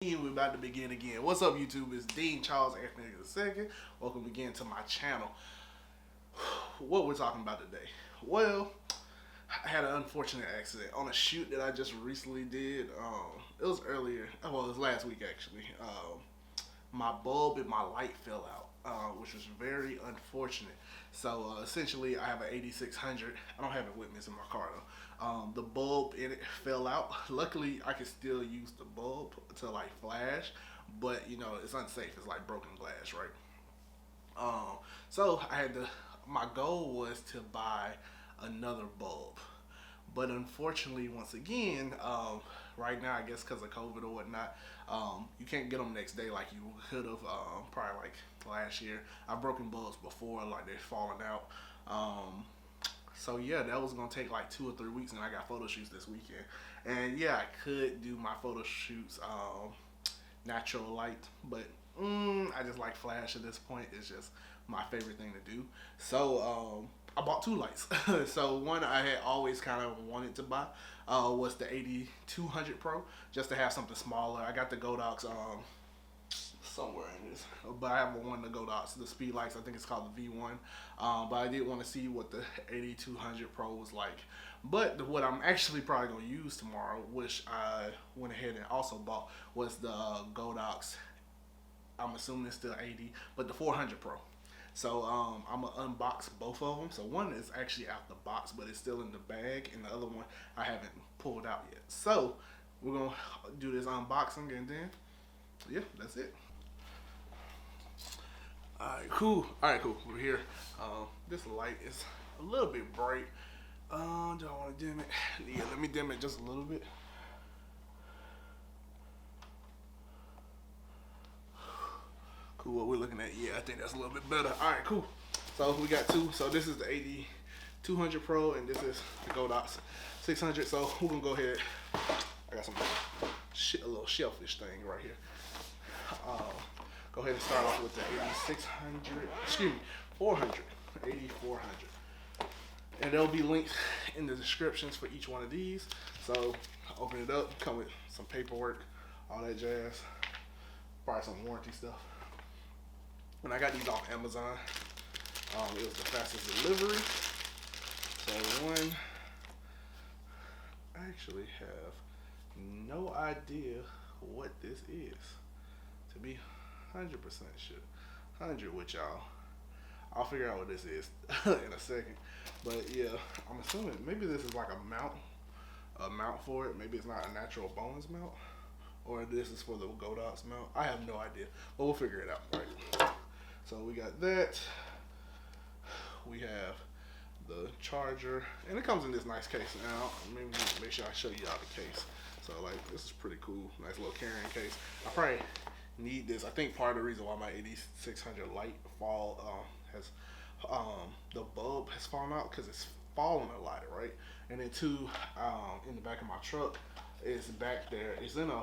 again. We're about to begin again. What's up, YouTube? It's Dean Charles Anthony II. Welcome again to my channel. What we're talking about today? Well, I had an unfortunate accident on a shoot that I just recently did. It was earlier. Well, it was last week actually. My bulb in my light fell out, which was very unfortunate. So essentially, I have an 8600. I don't have it with me. It's in my car though. The bulb in it fell out. Luckily, I can still use the bulb to like flash, but you know it's unsafe. It's like broken glass, right? So I had to. My goal was to buy another bulb, but unfortunately, once again, right now, I guess because of COVID or whatnot, you can't get them next day like you could have probably like last year. I've broken bulbs before, like they've fallen out. So yeah, that was gonna take like 2 or 3 weeks, and I got photo shoots this weekend. And yeah, I could do my photo shoots natural light, but I just like flash at this point. It's just my favorite thing to do. So I bought 2 lights. So one I had always kind of wanted to buy was the Ad200pro, just to have something smaller. I got the Godox somewhere in this, but I have one of the Godox, the speed lights. I think it's called the V1. But I did want to see what the Ad200pro was like. But what I'm actually probably gonna use tomorrow, which I went ahead and also bought, was the Godox. I'm assuming it's still 80, but the 400 Pro. So I'm gonna unbox both of them. So one is actually out the box, but it's still in the bag, and the other one I haven't pulled out yet. So we're gonna do this unboxing, and then yeah, that's it. Alright, cool. We're here. This light is a little bit bright. Do I want to dim it? Yeah, let me dim it just a little bit. Cool, what we're looking at. Yeah, I think that's a little bit better. Alright, cool. So we got 2. So this is the Ad200 Pro, and this is the Godox 600. So we're gonna go ahead. I got some a little shellfish thing right here. Go ahead and start off with the 8600. Excuse me, 400. 8400. And there'll be links in the descriptions for each one of these. So open it up, come with some paperwork, all that jazz, probably some warranty stuff. And I got these off Amazon. It was the fastest delivery. So one, I actually have no idea what this is, to be 100% sure. 100 with y'all. I'll figure out what this is in a second. But yeah, I'm assuming maybe this is like a mount for it. Maybe it's not a natural bones mount, or this is for the Godox mount. I have no idea, but we'll figure it out, right? So we got that. We have the charger, and it comes in this nice case. Now, maybe make sure I show you all the case. So like, this is pretty cool. Nice little carrying case. I probably need this. I think part of the reason why my 8600 light the bulb has fallen out, because it's fallen a lot, right? And then 2, in the back of my truck, is back there. It's in a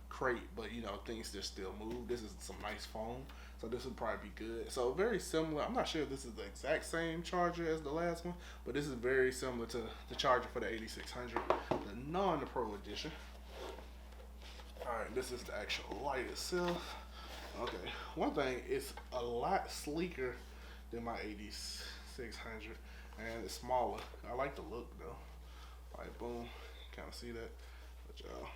crate, but you know, things just still move. This is some nice foam, so this would probably be good. So very similar. I'm not sure if this is the exact same charger as the last one, but this is very similar to the charger for the 8600, the non-pro edition. Alright, this is the actual light itself. Okay, one thing, it's a lot sleeker than my 8600, and it's smaller. I like the look though. Like, boom, kind of see that, but y'all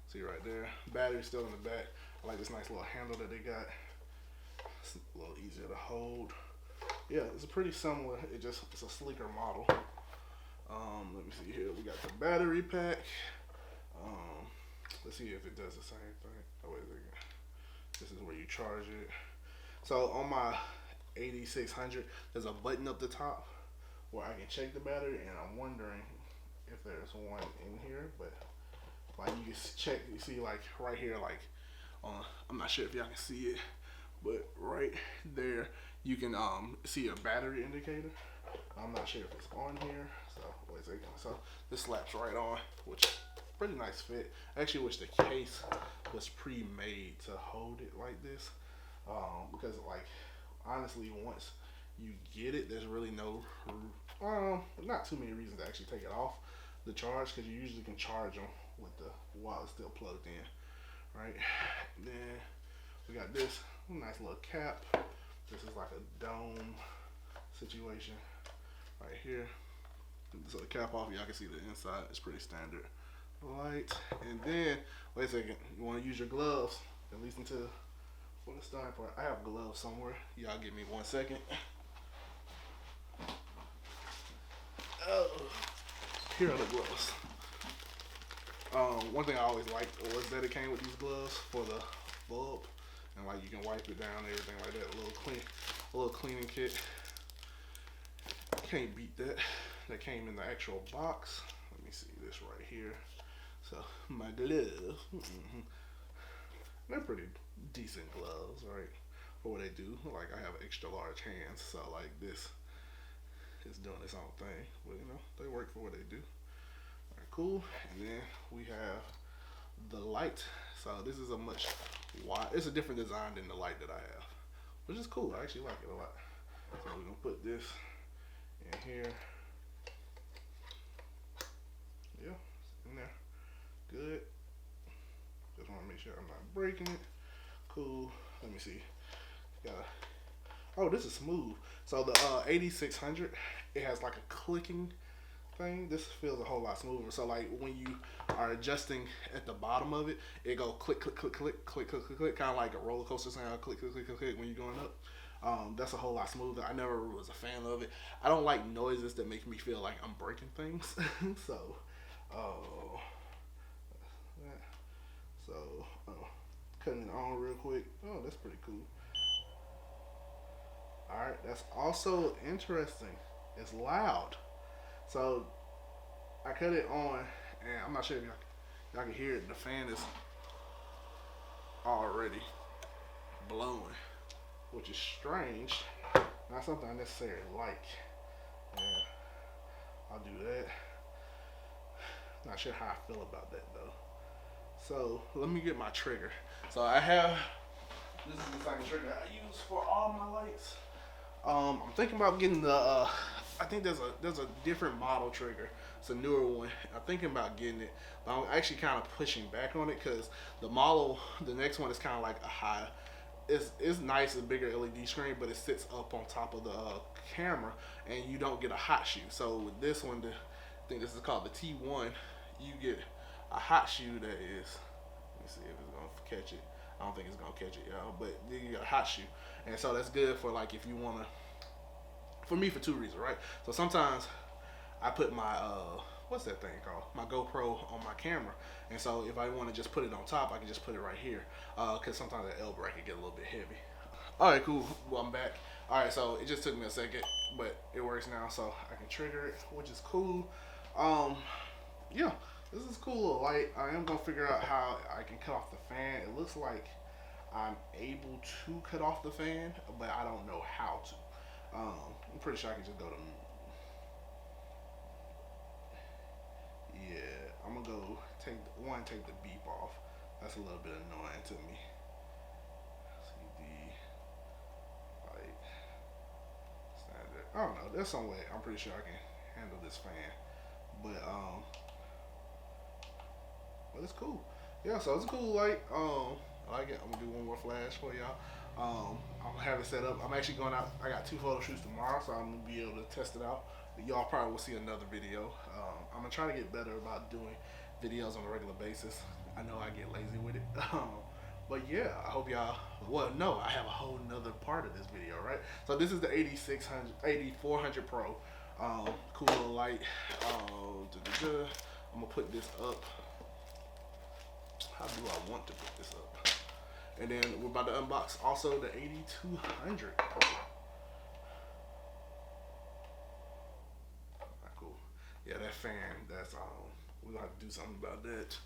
see right there. Battery's still in the back. I like this nice little handle that they got. It's a little easier to hold. Yeah, it's pretty similar. It's a sleeker model. Let me see here. We got the battery pack. Let's see if it does the same thing. Oh, wait a second. This is where you charge it. So on my 8600, there's a button up the top where I can check the battery, and I'm wondering if there's one in here, but like you can check, you see like right here, like I'm not sure if y'all can see it, but right there you can see a battery indicator. I'm not sure if it's on here, so wait a second. So this slaps right on, which pretty nice fit. I actually wish the case was pre-made to hold it like this, because like honestly, once you get it, there's really not too many reasons to actually take it off the charge, because you usually can charge them with while it's still plugged in. right? And then we got this nice little cap. This is like a dome situation right here. So the cap off, y'all can see the inside. It's pretty standard light. And then, wait a second, you want to use your gloves, at least until for the starting part. I have gloves somewhere. Y'all give me 1 second. Oh, here are the gloves. One thing I always liked was that it came with these gloves for the bulb, and like you can wipe it down, everything like that. A little cleaning kit. Can't beat that. That came in the actual box. Let me see this right here. So my gloves, they're pretty decent gloves, right? For what they do. Like I have extra large hands, so like this is doing its own thing. But you know, they work for what they do. All right, cool. And then we have the light. So this is a much wide. It's a different design than the light that I have, which is cool. I actually like it a lot. So we're gonna put this in here. Yeah, it's in there. Good. Just want to make sure I'm not breaking it. Cool. Let me see. Oh, this is smooth. So the 8600, it has like a clicking thing. This feels a whole lot smoother. So like when you are adjusting at the bottom of it, it go click, click, click, click, click, click, click, click, kind of like a roller coaster sound. Click, click, click, click, click when you're going up. That's a whole lot smoother. I never was a fan of it. I don't like noises that make me feel like I'm breaking things. So, cutting it on real quick. Oh, that's pretty cool. All right, that's also interesting. It's loud. So I cut it on, and I'm not sure if y'all can hear it. The fan is already blowing, which is strange. Not something I necessarily like. Yeah, I'll do that. Not sure how I feel about that though. So let me get my trigger. So I have, this is the same trigger I use for all my lights. I'm thinking about getting the, I think there's a different model trigger. It's a newer one. I'm thinking about getting it, but I'm actually kind of pushing back on it because the next one is kind of like a high. It's nice, it's a bigger LED screen, but it sits up on top of the camera, and you don't get a hot shoe. So with this one, I think this is called the T1. You get a hot shoe that is, let me see if it's gonna catch it. I don't think it's gonna catch it, y'all, but you get a hot shoe, and so that's good for like if you wanna. For me, for two reasons, right? So sometimes I put my what's that thing called? My GoPro on my camera, and so if I want to just put it on top, I can just put it right here, because sometimes the L bracket get a little bit heavy. All right, cool. Well, I'm back. All right, so it just took me a second, but it works now, so I can trigger it, which is cool. Yeah. This is cool little light. I am gonna figure out how I can cut off the fan. It looks like I'm able to cut off the fan, but I don't know how to. I'm pretty sure I can just go to, yeah, I'm gonna go take the beep off. That's a little bit annoying to me. CD, light, standard. I don't know, there's some way I'm pretty sure I can handle this fan, but it's cool. Yeah, so it's a cool light. I like it. I'm gonna do one more flash for y'all. I'm gonna have it set up. I'm actually going out. I got 2 photo shoots tomorrow, so I'm gonna be able to test it out. Y'all probably will see another video. I'm gonna try to get better about doing videos on a regular basis. I know I get lazy with it. But yeah, I hope y'all, well, no, I have a whole nother part of this video, right? So this is the 8400 Pro. Cool little light. I'm gonna put this up. How do I want to put this up? And then we're about to unbox also the 8200 Pro. Alright, cool. Yeah, that fan, that's we're gonna have to do something about that.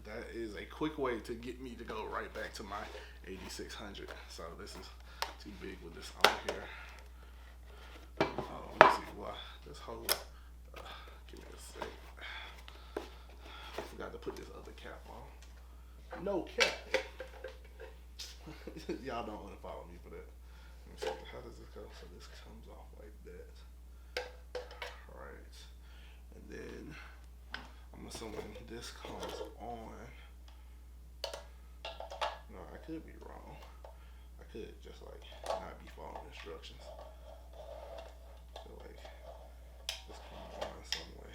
That is a quick way to get me to go right back to my 8600. So this is too big with this on here. Let me see why. This whole, give me a sec. I forgot to put this other cap on. No cap. Y'all don't want to follow me for that. Let me see. How does this go? So this comes off like that. Right. And then I'm assuming this comes on could be wrong. I could just like not be following instructions. I feel like this combined some way.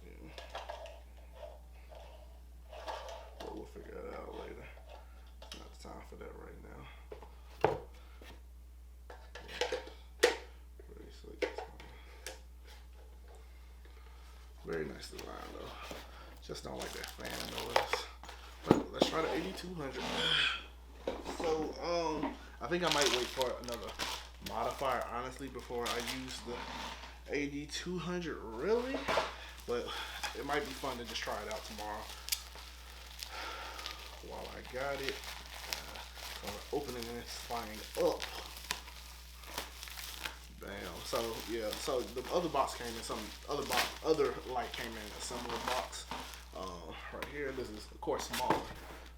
Yeah. But we'll figure it out later. It's not the time for that right now. Very slick. Very nice design though. Just don't like that fan noise. But let's try the 8200. So I think I might wait for another modifier honestly before I use the 8200 really. But it might be fun to just try it out tomorrow. While I got it, so opening this thing up. Bam. So yeah. So the other box came in some other light came in a similar box. Right here, this is of course smaller,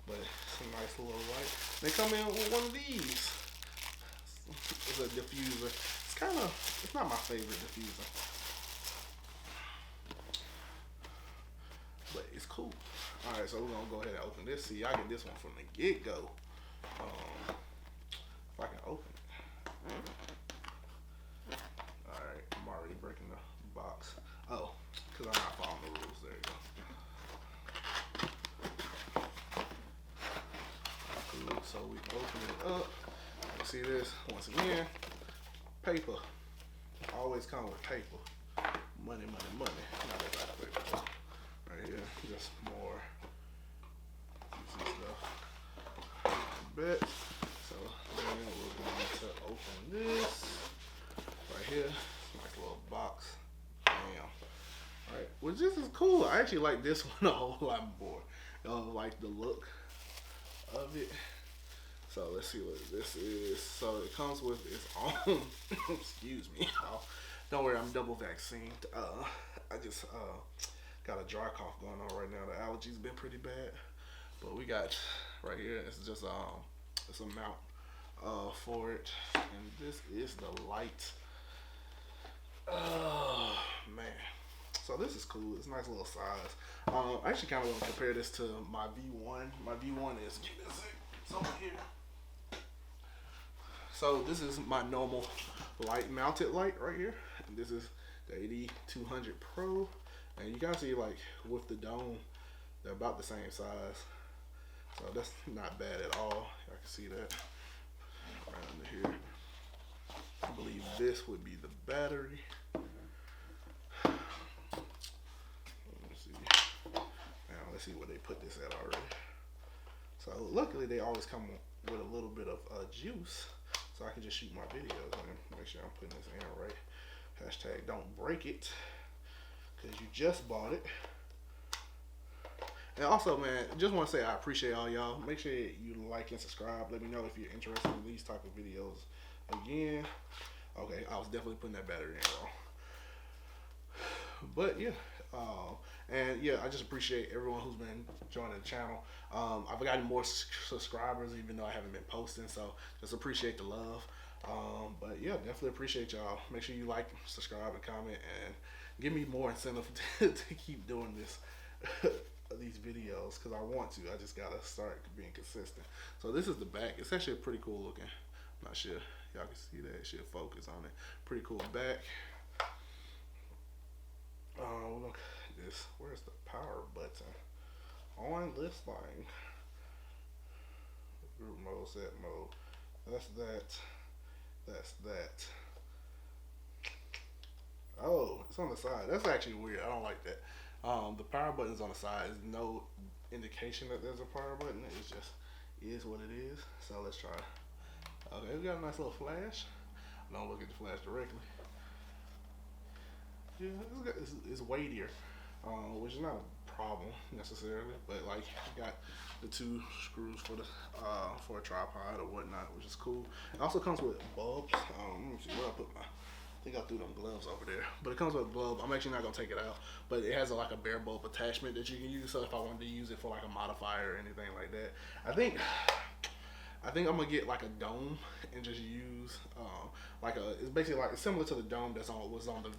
but it's a nice little light. They come in with one of these. It's a diffuser. It's not my favorite diffuser, but it's cool. All right, so we're gonna go ahead and open this. See, I get this one from the get-go. If I can open it. All right, I'm already breaking the box. Oh, because I'm not following the rules. There you go. So we open it up. You see this once again. Paper. Always come with paper. Money, money, money. Not that type of paper. Right here, just more easy stuff. I bet. So then we're going to open this right here. Nice little box. Bam. Alright, which this is cool. I actually like this one a whole lot more. I like the look of it. So let's see what this is. So it comes with its own, excuse me. Don't worry, I'm double vaccinated. I just got a dry cough going on right now. The allergies been pretty bad. But we got right here, it's just it's a mount for it. And this is the light. Oh man. So this is cool. It's a nice little size. I actually kind of want to compare this to my V1. My V1 is somewhere here. So this is my normal light mounted light right here. And this is the Ad200pro. And you guys see like with the dome, they're about the same size. So that's not bad at all. I can see that right under here. I believe this would be the battery. Let's see where they put this at already. So luckily they always come with a little bit of juice, so I can just shoot my videos and make sure I'm putting this in right. Hashtag don't break it, because you just bought it. And also, man, just want to say I appreciate all y'all. Make sure you like and subscribe. Let me know if you're interested in these type of videos again. Okay, I was definitely putting that battery in wrong. But yeah, and yeah, I just appreciate everyone who's been joining the channel. I've gotten more subscribers even though I haven't been posting, so just appreciate the love. But yeah, definitely appreciate y'all. Make sure you like, subscribe, and comment, and give me more incentive to keep doing this, these videos, because I want to. I just gotta start being consistent. So this is the back. It's actually pretty cool looking. I'm not sure y'all can see that. It should focus on it. Pretty cool back. Look at this. Where's the power button? On this thing. Group mode, set mode. That's that. That's that. Oh, it's on the side. That's actually weird. I don't like that. The power button's on the side. There's no indication that there's a power button. It just is what it is. So let's try. Okay, we got a nice little flash. Don't look at the flash directly. Yeah, it's weightier, which is not a problem necessarily, but like you got the two screws for the for a tripod or whatnot, which is cool. It also comes with bulbs. Let me see where I put my. I think I threw them gloves over there, but it comes with a bulb. I'm actually not gonna take it out, but it has like a bare bulb attachment that you can use. So if I wanted to use it for like a modifier or anything like that, I think I think I'm gonna get like a dome and just use it's basically like similar to the dome that's was on the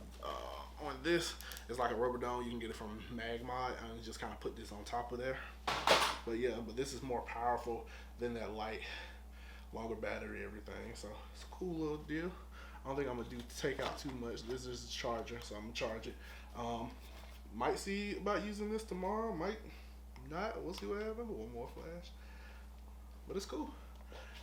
on this. It's like a rubber dome. You can get it from Magmod and just kind of put this on top of there. But yeah, but this is more powerful than that light, longer battery, everything. So it's a cool little deal. I don't think I'm gonna take out too much. This is a charger, so I'm gonna charge it. Might see about using this tomorrow. Might not. We'll see what happens. One more flash, but it's cool.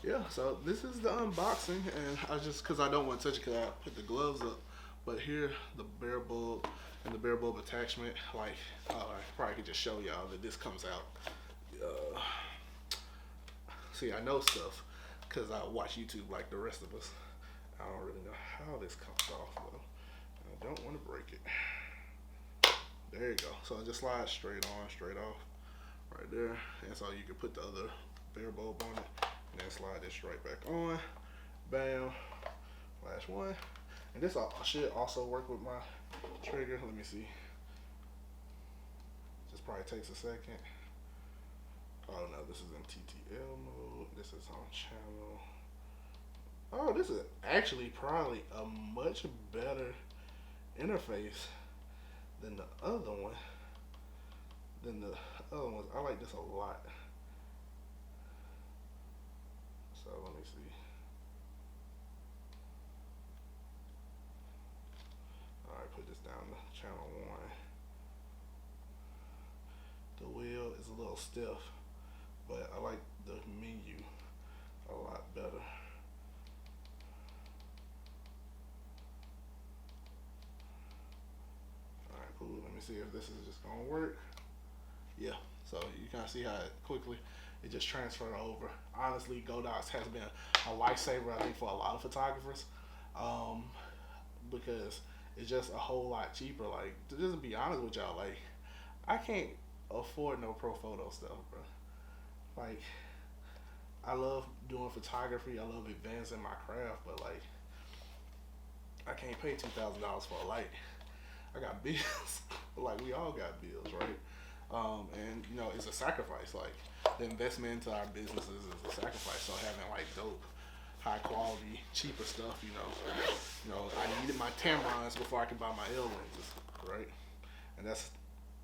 Yeah. So this is the unboxing, and cause I don't want to touch it, cause I put the gloves up. But here, the bare bulb and the bare bulb attachment. Like, I probably could just show y'all that this comes out. See, I know stuff, cause I watch YouTube like the rest of us. I don't really know how this comes off though. I don't want to break it. There you go. So it just slides straight off, right there. And so you can put the other bare bulb on it, and then slide this right back on. Bam. Flash one. And this should also work with my trigger. Let me see. Just probably takes a second. Oh no, this is in TTL mode. This is on channel. Oh, this is actually probably a much better interface than the other one. I like this a lot. So let me see. Alright, put this down to channel 1. The wheel is a little stiff, but I like the menu a lot better. Alright, cool. Let me see if this is just gonna work. Yeah, so you kind of see how it just transferred over. Honestly, Godox has been a lifesaver, I think, for a lot of photographers, because it's just a whole lot cheaper. Like, to just be honest with y'all, like, I can't afford no pro photo stuff, bro. Like, I love doing photography, I love advancing my craft, but like, I can't pay $2,000 for a light. I got bills. Like, we all got bills, right? And you know, it's a sacrifice. Like, the investment into our businesses is a sacrifice. So having like dope, high quality, cheaper stuff, you know, I needed my Tamrons before I could buy my L lenses, right? And that's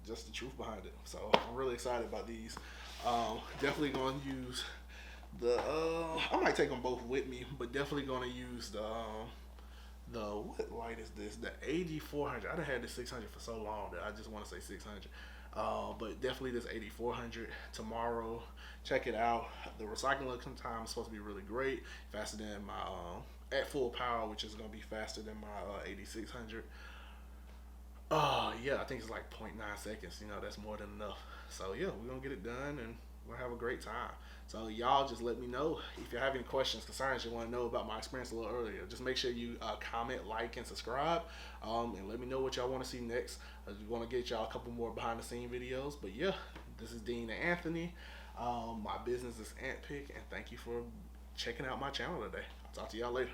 just the truth behind it. So I'm really excited about these. Definitely going to use I might take them both with me, but definitely going to use what light is this? The Ad400. I done had this 600 for so long that I just want to say 600. But definitely this Ad400 tomorrow. Check it out. The recycling time is supposed to be really great, faster than my at full power, which is going to be faster than my Ad600. Yeah, I think it's like 0.9 seconds. You know, that's more than enough. So yeah, we're gonna get it done and we're gonna have a great time. So y'all just let me know if you have any questions, concerns, you want to know about my experience a little earlier. Just make sure you comment, like, and subscribe, and let me know what y'all want to see next. I just want to get y'all a couple more behind the scene videos. But yeah, this is Dean and Anthony. My business is AntPick, and thank you for checking out my channel today. I'll talk to y'all later.